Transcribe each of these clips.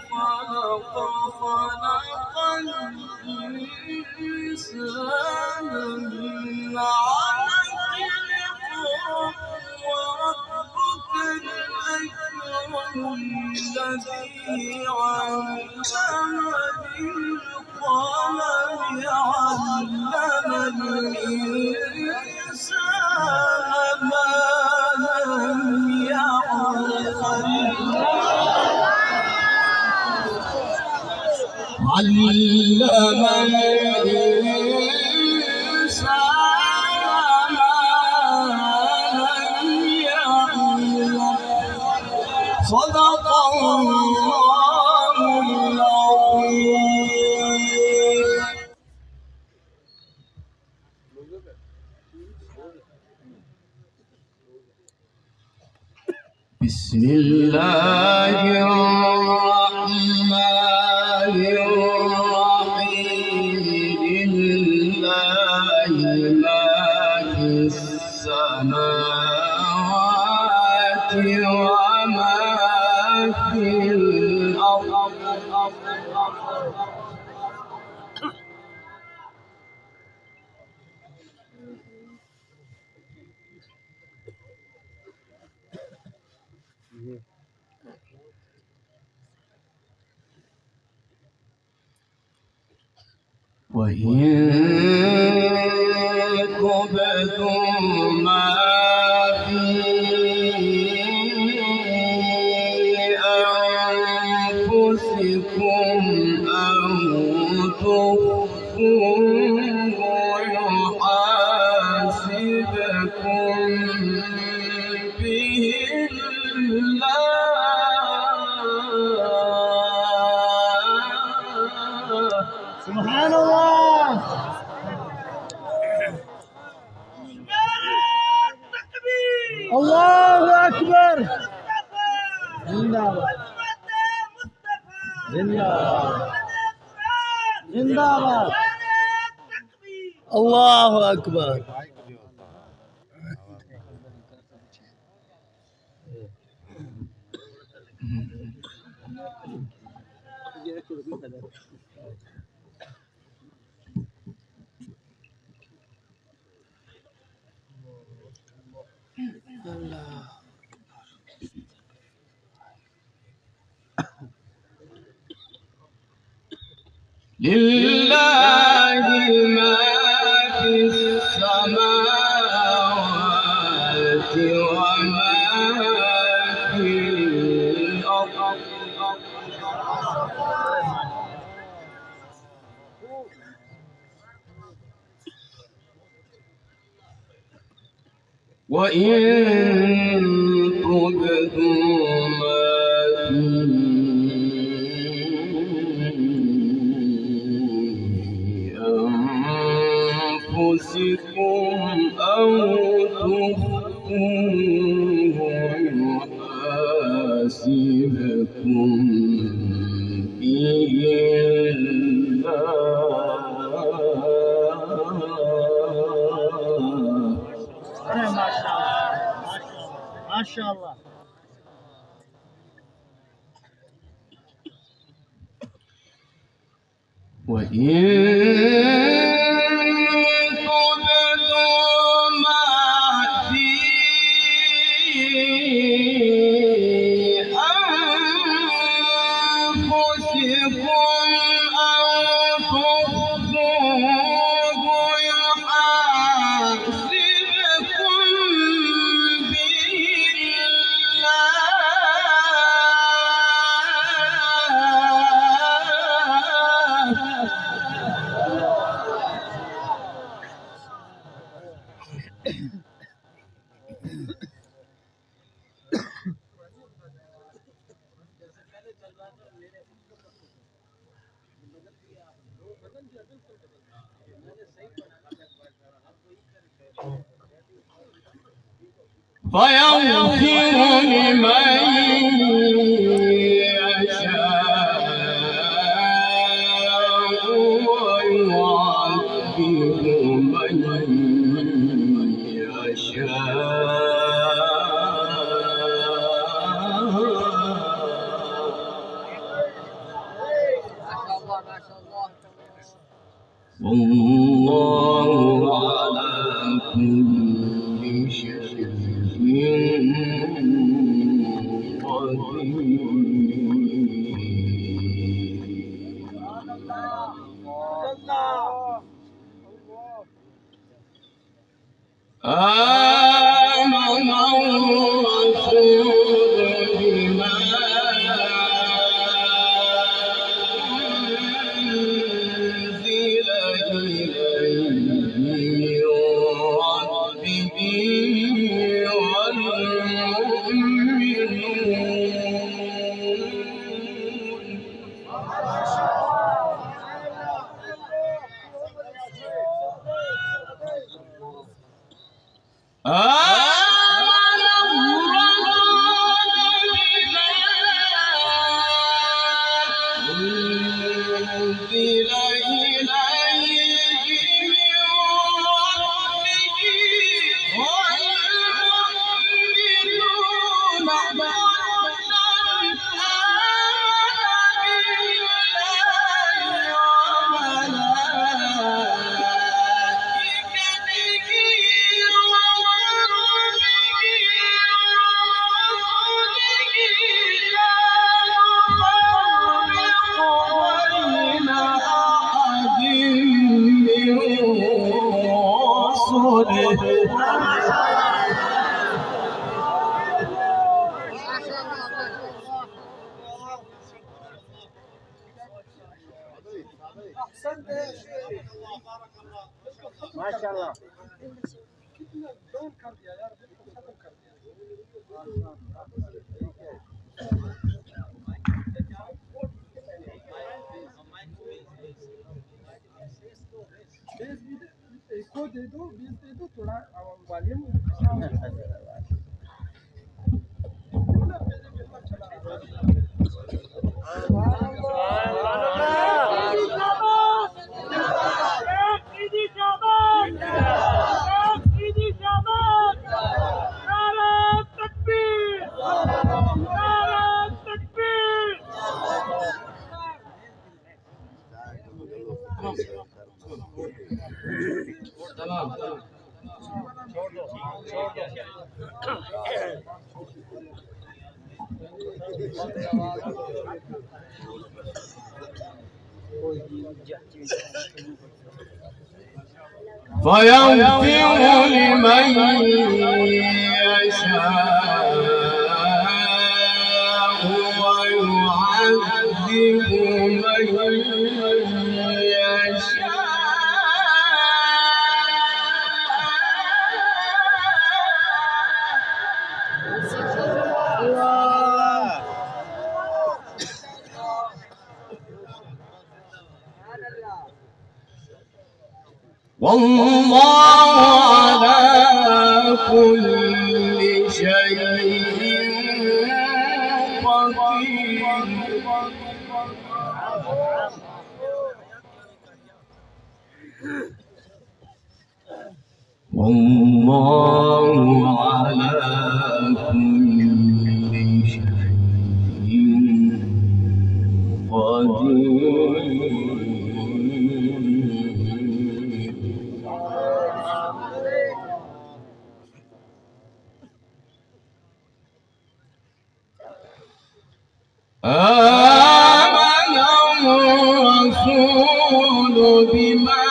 خلق الإنسان من علق وربك الأكرم الذي علم بالقلم علم الإنسان ما لم يعلم علم الإنسان ما لم يعلم صدق الله العظيم. بسم الله الرحمن الرحيم لله ما في السماوات وما في الأرض وإن تبدوا ما في أنفسكم أو تخفوه يحاسبكم به الله. سبحان الله. الله أكبر. زنداباد زنداباد. الله أكبر. لله ما في السماوات وما في الأرض وإن تبدوا ما في أنفسكم أو تخفوه يحاسبكم به الله. ما شاء الله. وإن تبدوا ما في أنفسكم أو تخفوه يحاسبكم به فيغفر لمن يشاء ويعذب من يشاء والله على كل شيء آمن الرسول بما أنزل إليه من ربه ما شاء الله इसको दे दो 20 दे दो थोड़ा वॉल्यूम فيغفر لمن يشاء ويعذب من يشاء والله على كل شيء قدير والله على كل شيء قدير آمن الرسول بما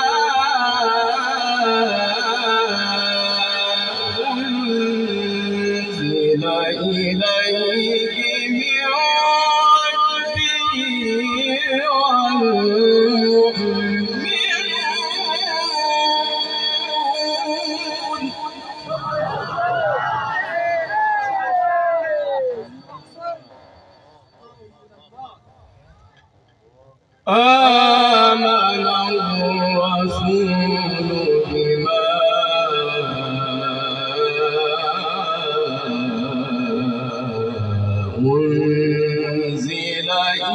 أنزل إليه من ربه آمن الرسول بما أنزل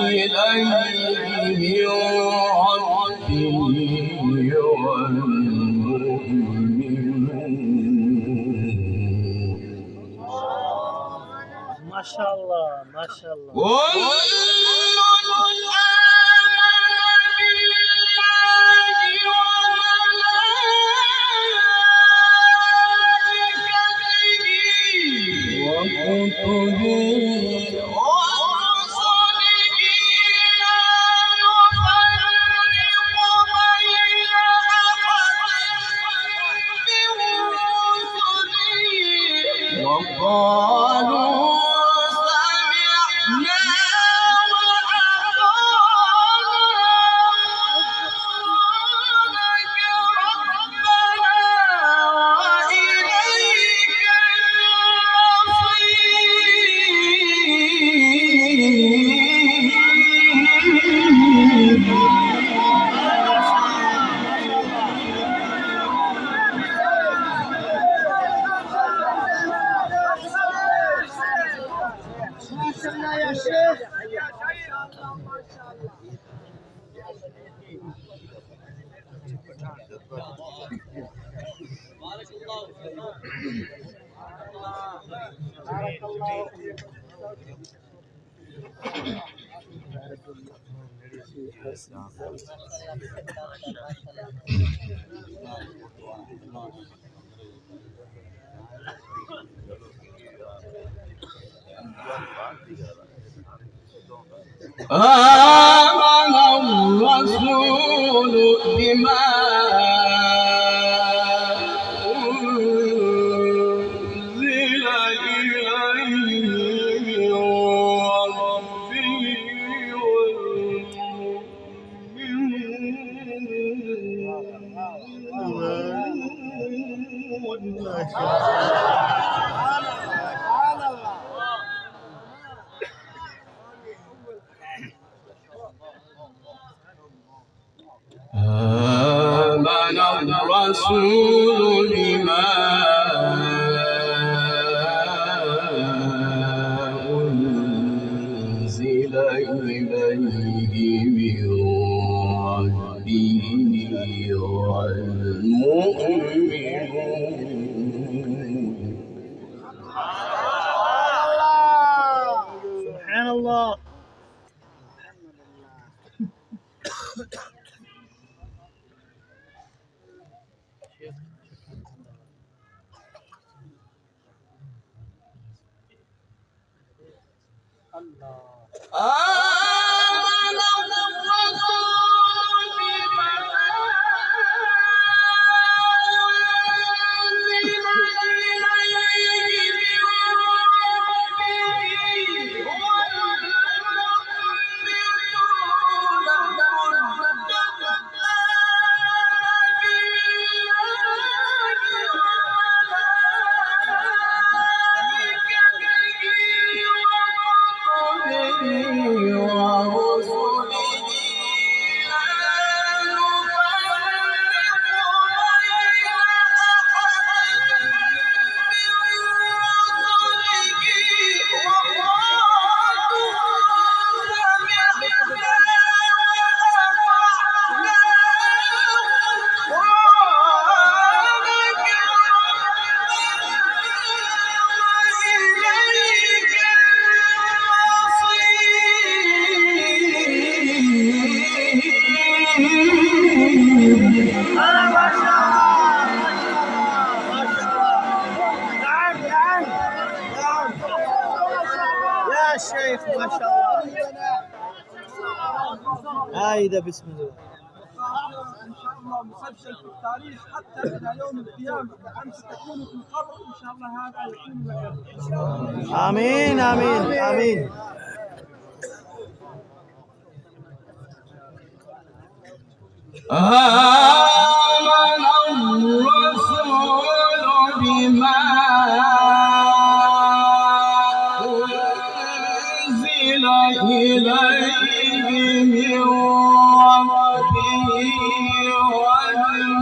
إليه من ربه والمؤمنون ما شاء الله ما شاء الله كل آمن بالله آمن الرسول بما أنزل إليه من ربه آمن الرسول بما أنزل إليه من ربه والمؤمنون. سبحان الله. آمن الرسول بما أنزل إليه من ربه يا شيخ ما شاء الله. هايدا بسم الله. ان شاء الله مسجل في التاريخ حتى الى يوم القيامه، انت تكون في القبر ان شاء الله هذا يكون لك. امين امين امين. آمن الرسول بما أنزل إليه من ربه والمؤمنون.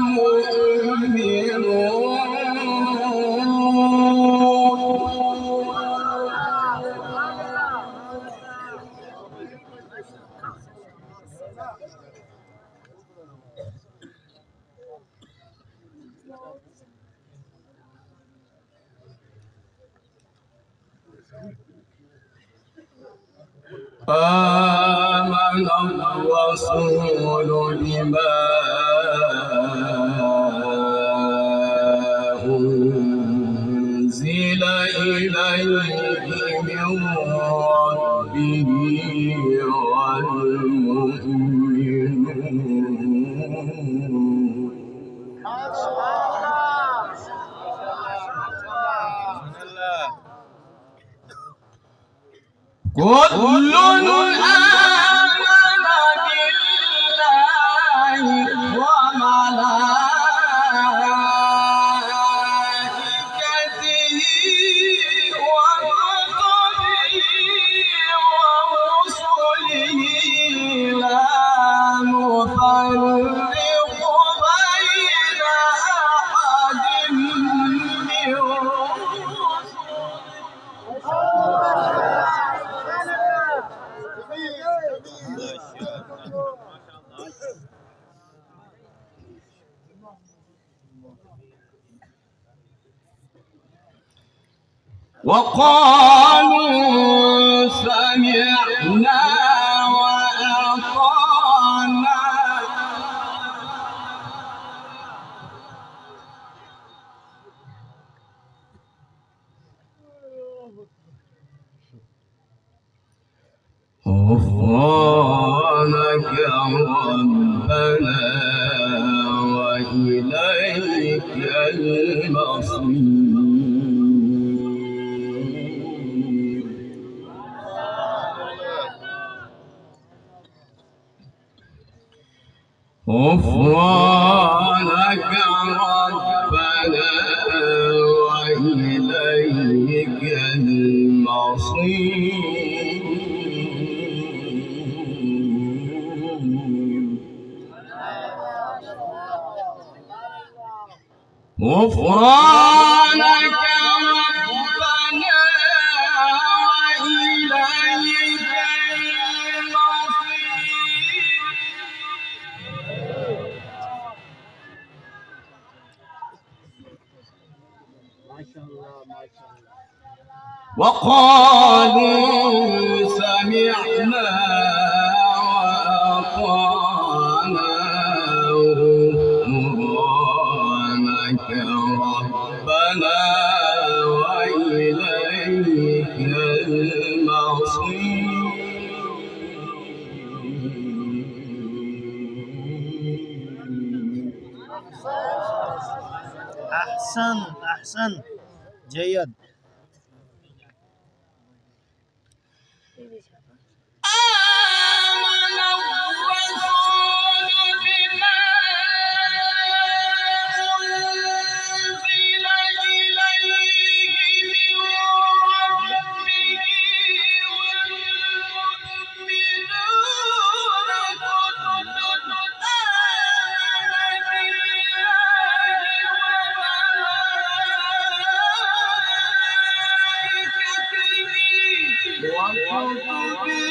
آمن الرسول بما أنزل إليه من ربه والمؤمنون. كل آمن بالله وملائكته وكتبه ورسله لا نفرق بين أحد منهم. وقالوا سمعنا وأطعنا غفرانك ربنا وإليك المصير. غفرانك ربنا وإليك المصير. غفرانك ربنا وإليك وقالوا سمعنا وأطعنا غفرانك ربنا وإليك المصير. أحسن جيد. آمن الرسول بما أنزل إليه من ربه والمؤمنون كل آمن بالله وكتبه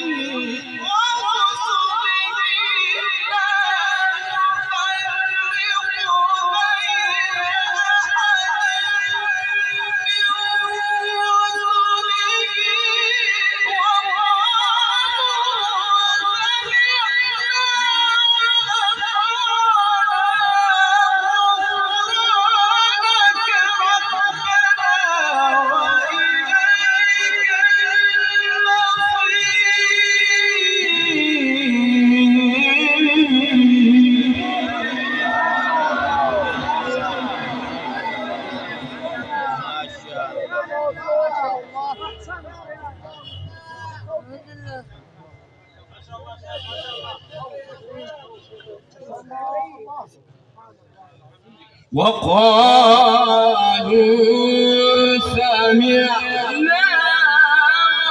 وقالوا سمعنا وقالوا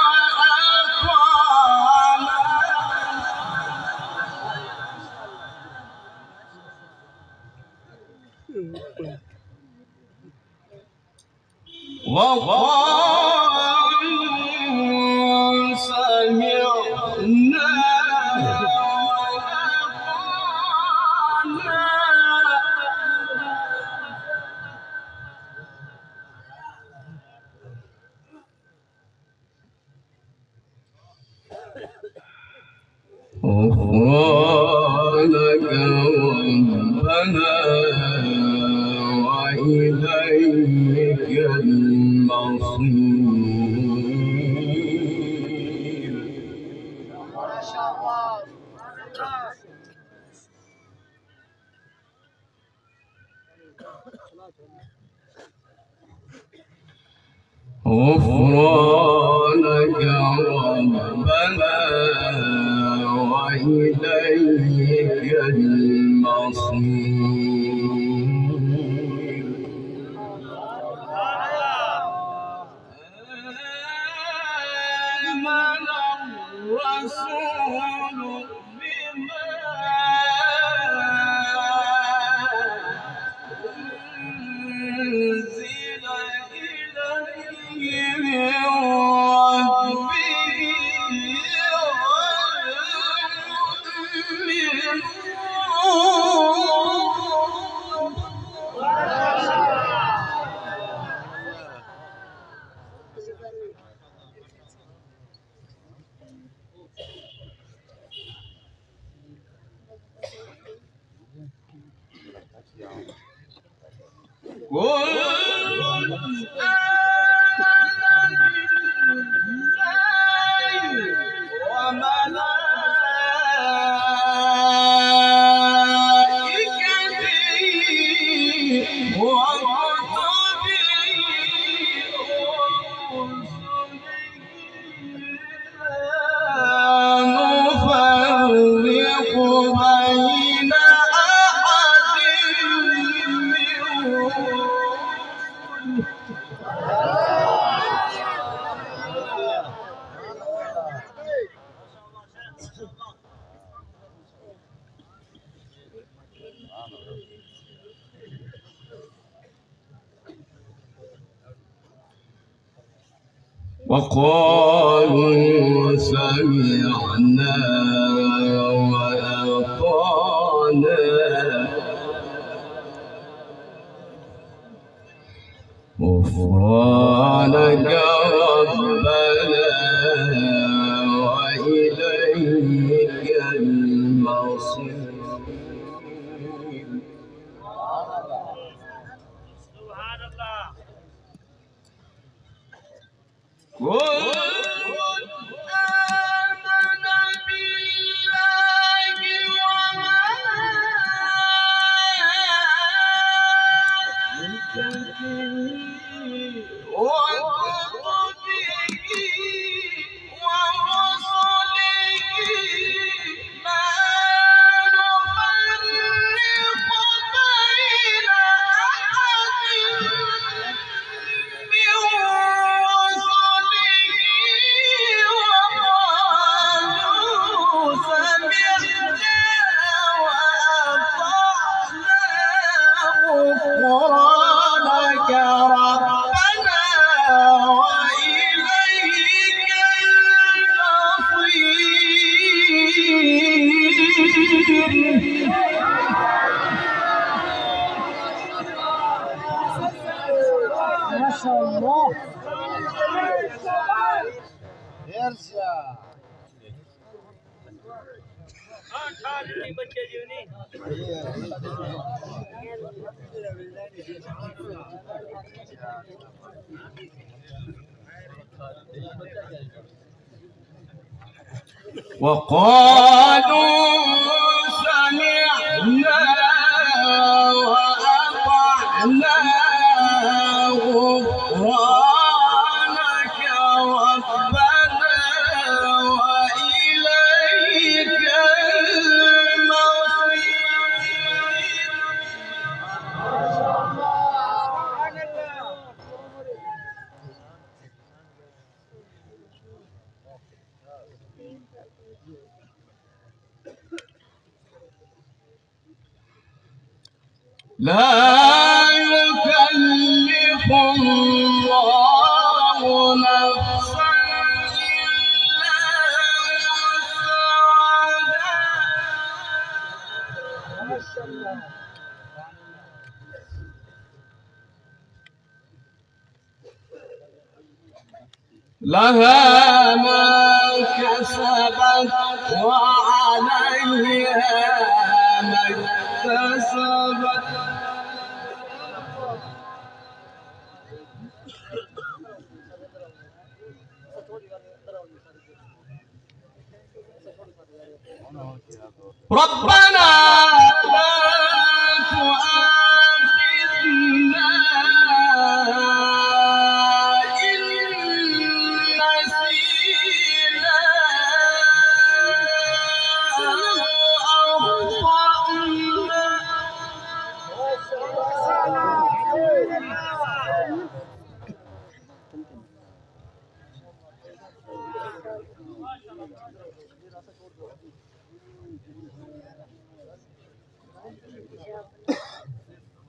سمعنا غفرانك ربنا وإليك المصير. ما شاء الله. غفرانك ربنا وإليك المصير. آمن الرسول بما أنزل إليه من ربه والمؤمنون وقالوا سمعنا وأطعنا غفرانك ربنا وإليك المصير. سبحان الله. ما شاء الله. ارجع. وقالوا سمعنا وأطعنا غفرانك ربنا وإليك لا يكلف الله نفسا إلا وسعها لها ما كسبت وعليها ما اكتسبت. ربنا لا تؤاخذنا إن نسينا أو أخطأنا.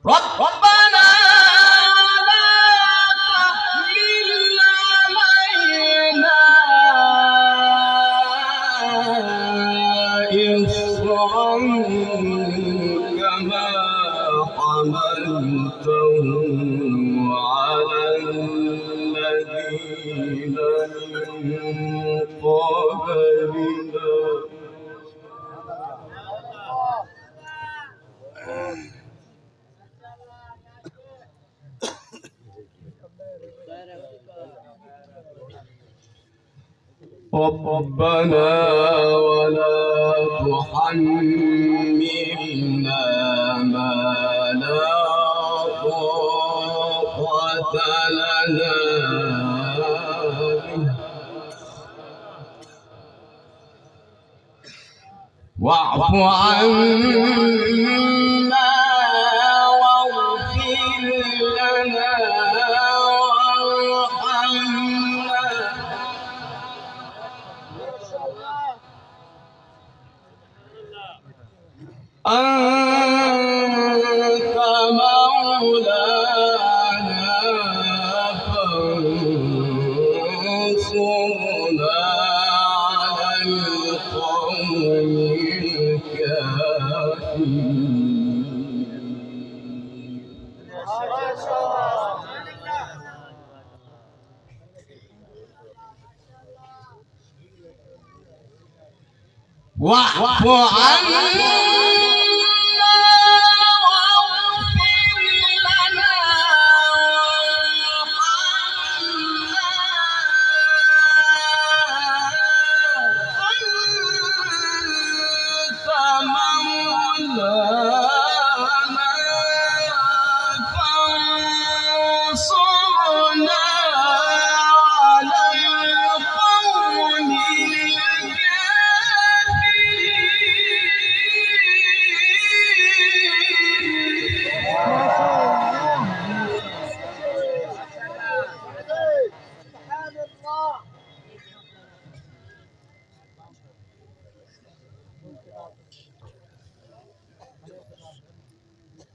ربنا لا تحمل علينا إصرا كما حملته على الذين من قبلنا. ربنا ولا تحملنا ما لا طاقة لنا به واعف عنا واغفر لنا وارحمنا أنت مولانا فانصرنا على القوم واعف عنا واغفر لنا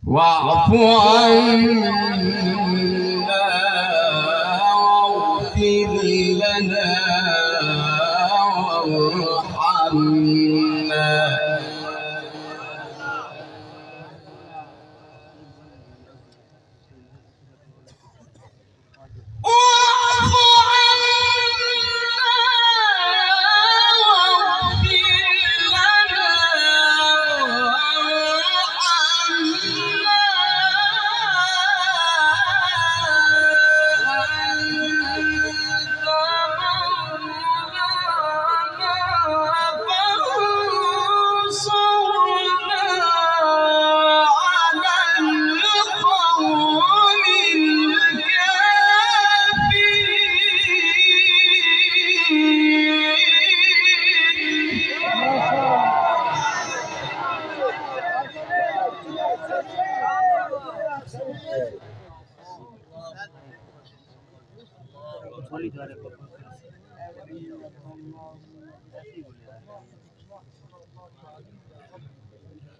واعف عنا واغفر لنا وارحمنا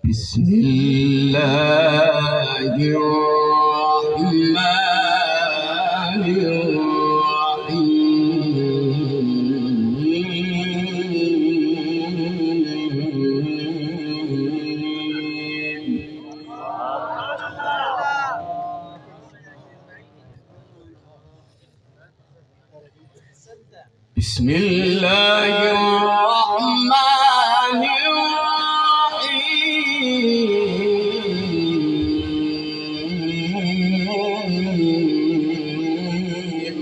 بسم الله الرحمن الرحيم بسم الله الرحمن الرحيم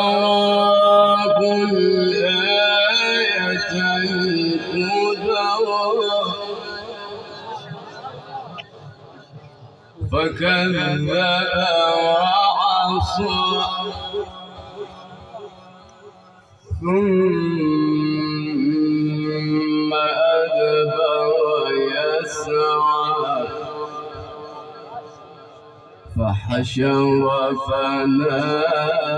فأراه الآية الكبرى فكذب وعصى ثم أدبر يسعى فحشر فنادى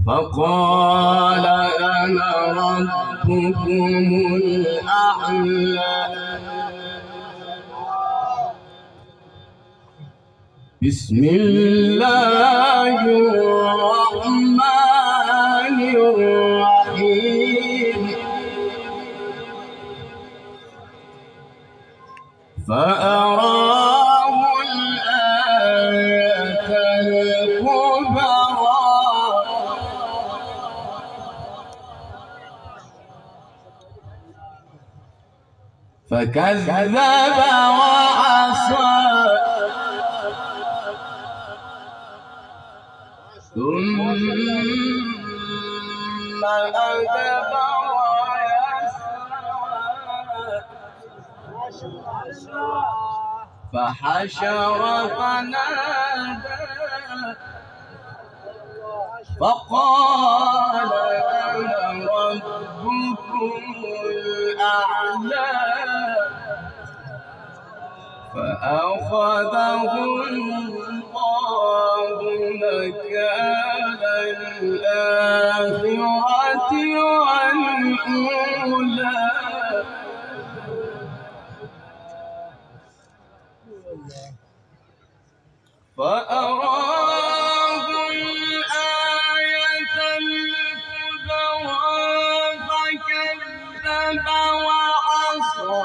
فقال أنا ربكم الأعلى بسم الله الرحمن الرحيم فأراه الآية الكبرى فكذب وعصى ثم أدبر ويسعى فحشر فنادى فقال أنا ربكم الأعلى فأخذه الله نكال الآخرة والأولى فأراه الآية الكبرى فكذب وعصى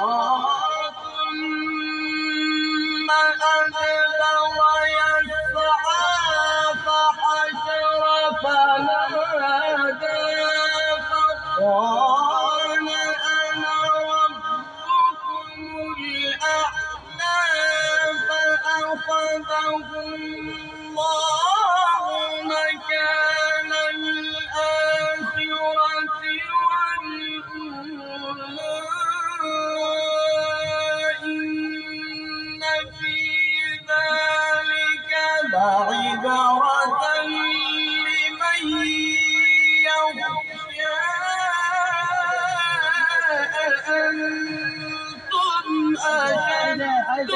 ثم أدبر يسعى فحشر فنادى فقال أنا ربكم الأعلى فأخذه الله مكان الآخرة والأولى إن في ذلك لعبرة لمن يخشى أأنتم أشد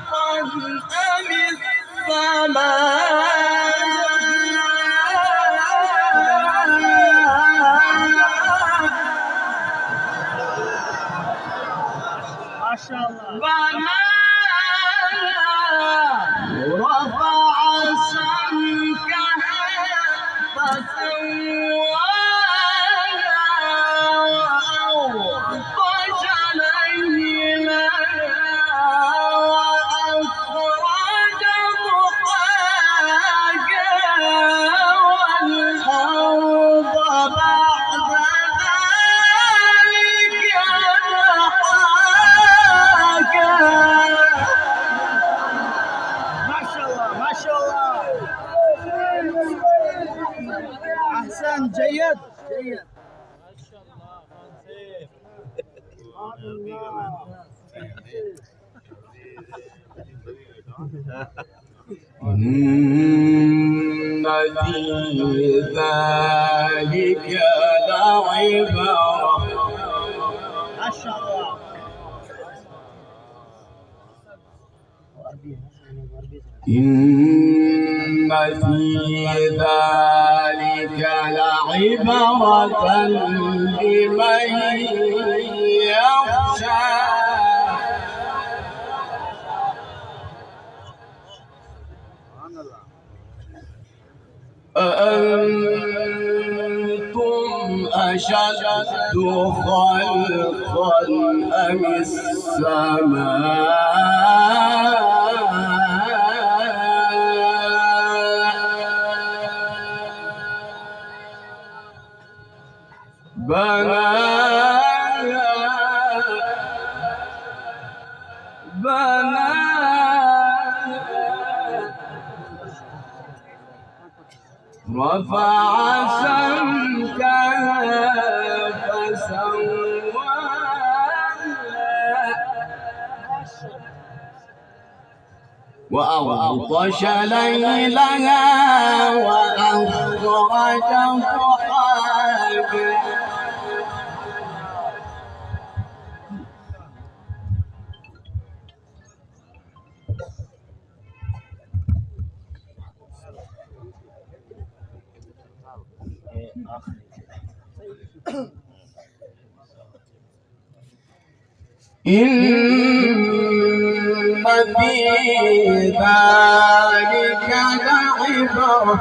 خلقا أم ما شاء الله رفع سمكها فسواها وأغطش ليلها وأخرج ضحاها والأرض بعد ذلك دحاها. ما شاء الله ما شاء الله أحسن جيد جيد ما شاء الله إن في ذلك لعبرة ما شاء الله إن في ذلك لعبرة لمن يخشى أأنتم أشد خلقا أم السماء رفع سمكها فسواها وأغطش ليلها وأخرج ضحاها إن في ذلك لعبرة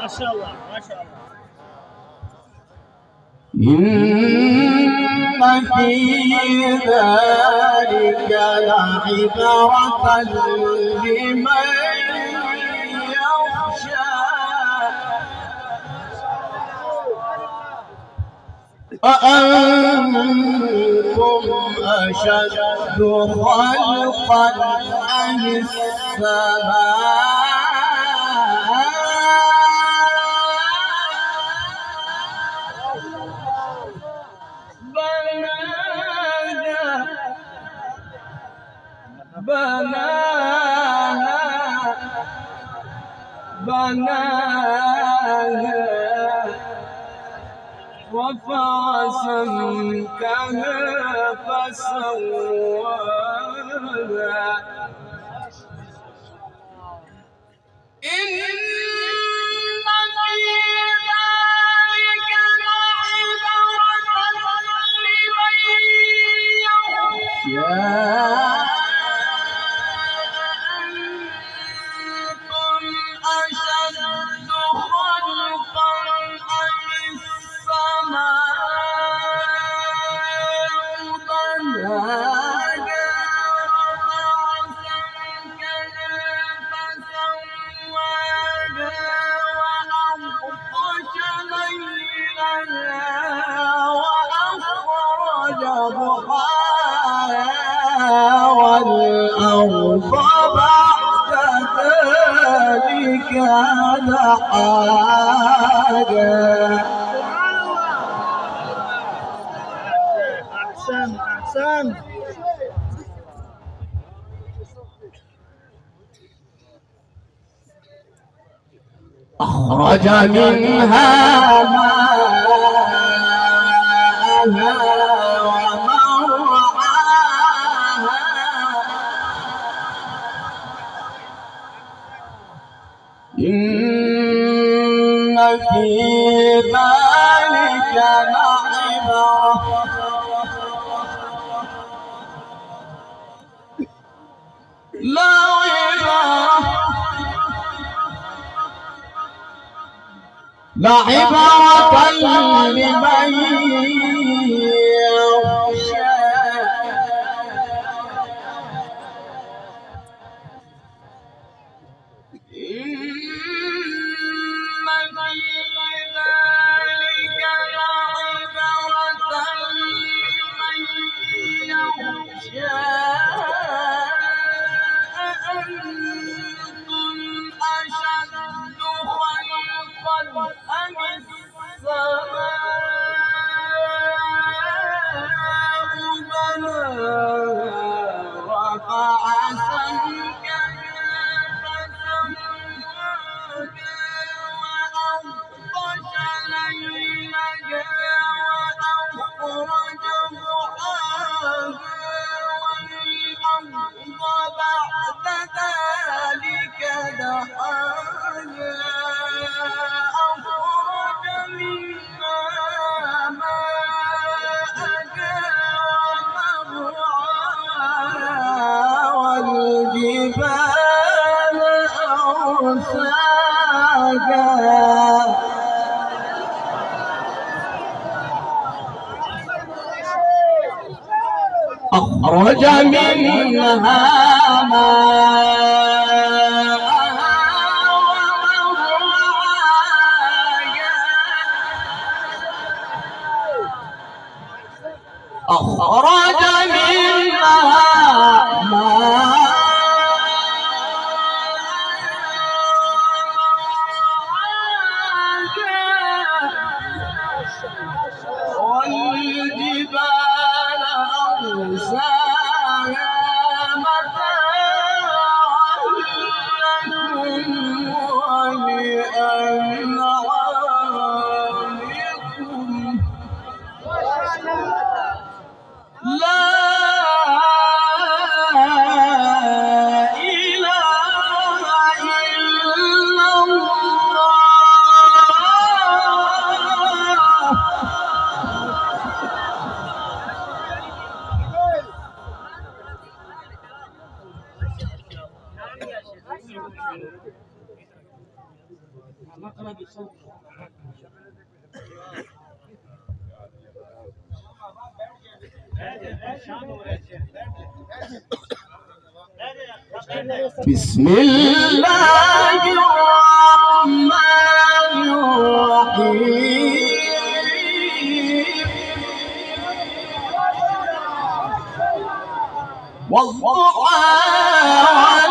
ما شاء الله ما شاء الله إن في ذلك لعبرة لمن يخشى أأنتم أشد خلقا أم السماء بناها رفع سمكها فسواها إن في ذلك لعبرة لمن يخشى والأرض بعد ذلك دحاها أحسن أخرج منها ماءها ومرعاها إن في ذلك لعبرة لمن يخشى إن في ذلك لعبرة لمن يخشى أأنتم أشد خلقا أم السماء بناها رفع سمكها وأغطش ليلها وأخرج ضحاها والأرض بعد ذلك دحاها أخرج منها ماءها ومرعاها والجبال أرساها أخرج منها ماءها ومرعاها أخرج منها ماءها والجبال أرساها متاعا لكم ولأنعامكم لا إله إلا الله بسم الله الرحمن الرحيم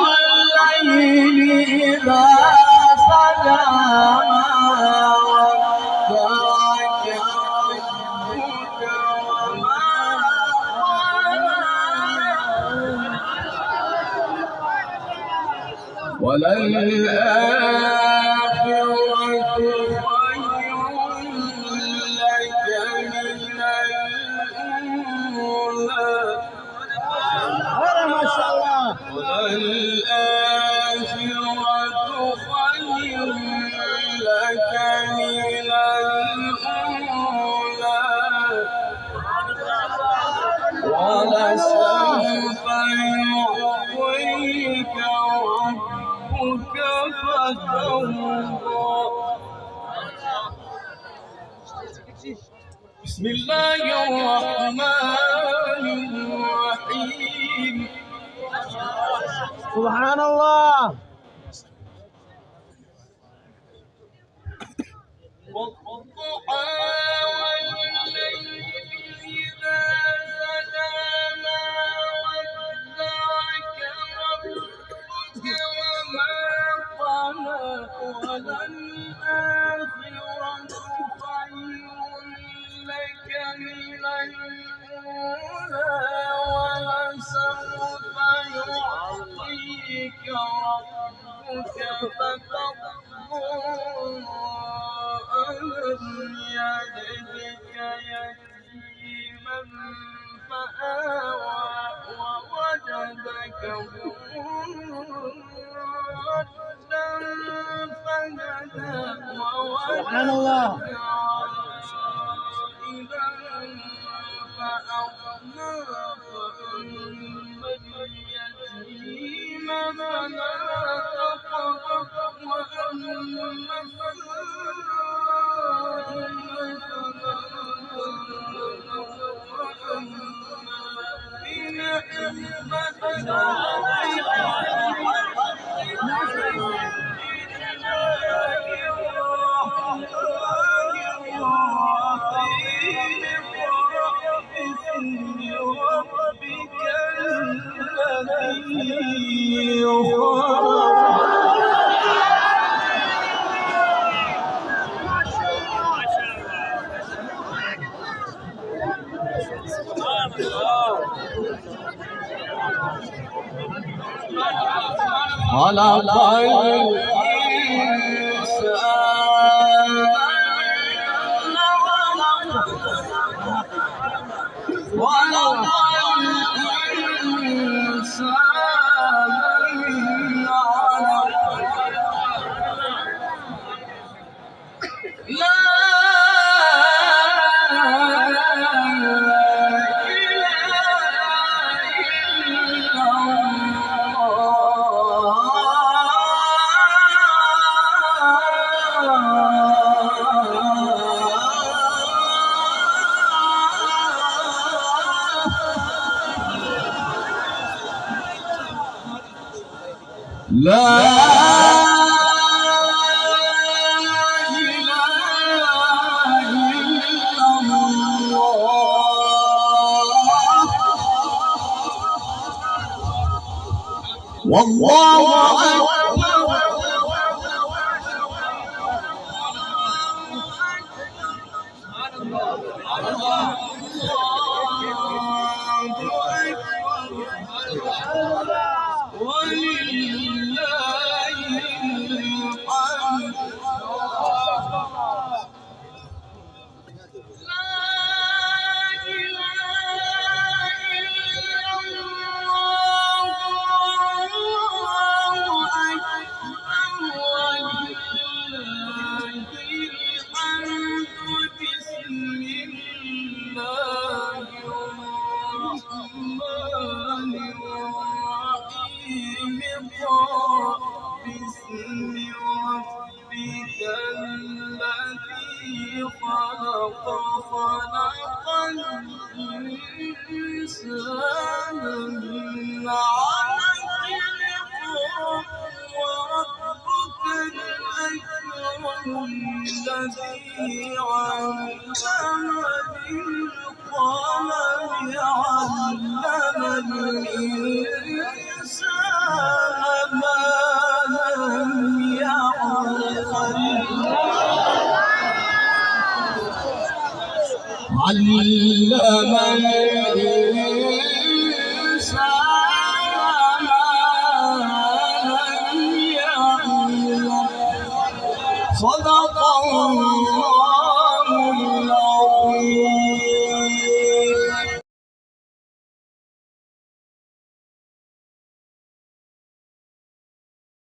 والليل إذا سجى ما ودعك ربك وما قلى وللآخرة خير لك من الأولى ما شاء الله. وللآخرة خير لك من الأولى ولسوف يعطيك ربك فترضى. بسم الله الرحمن الرحيم. سبحان الله. والضحى والليل إذا سجى ما ودعك ربك وما قلى وللآخرة خير لك من الأولى ولسوف يعطيك ربك فترضى. ألم يجدك يتيما فآوى ووجدك ضالا فهدى سبحان الله. عائلا فأغنى فأما اليتيم فلا تقهر وأما خلق لا إله إلا الله والله أكبر. الذي علم بالقلم علم الإنسان علم الإنسان ما لم يعلم. صدق